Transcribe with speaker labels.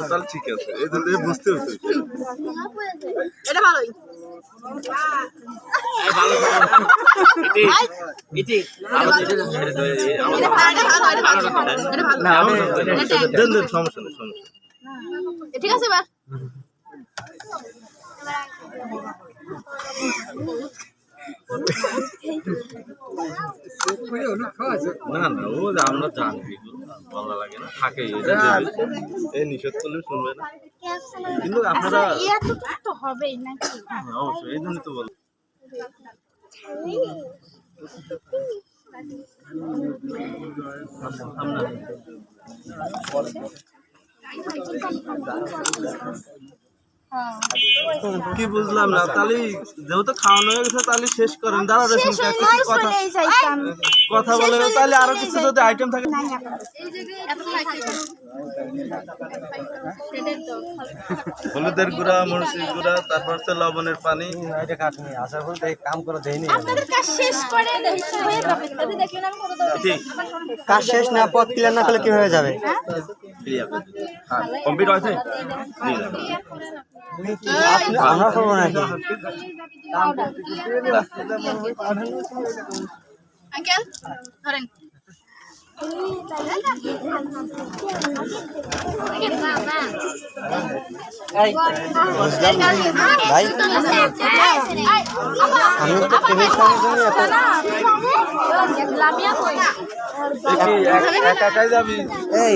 Speaker 1: তাহলে ঠিক আছে, এই জন্য বুঝতে হতো।
Speaker 2: এটা ভালোই।
Speaker 1: সমস্যা নেই, সমস্যা।
Speaker 2: ঠিক আছে এবার
Speaker 1: না না, ও আমরা জানি ভালো লাগে না, থাকে এই নিষেধ করলে শুনবে না, কিন্তু আপনারা
Speaker 2: হবেই নাকি?
Speaker 1: অবশ্যই এই জন্য তো বল। কি বুঝলাম না, তাহলে যেহেতু খাওয়ানো হয়ে গেছে তাহলে শেষ করেন। দাঁড়া কথা বলে, তাহলে আরো কিছু যদি আইটেম থাকে। হলুদের গুঁড়া, মরিচের গুঁড়া, তারপর হচ্ছে লবণের পানি।
Speaker 3: কাজ শেষ না, পথ ক্লিয়ার না করলে কি হয়ে যাবে?
Speaker 1: কমপ্লিট হয়েছে,
Speaker 3: আমরা করবো নাকি?
Speaker 2: আঙ্কেল ধরেন।
Speaker 3: ভাই আমি তো
Speaker 1: একাই যাবি।
Speaker 3: এই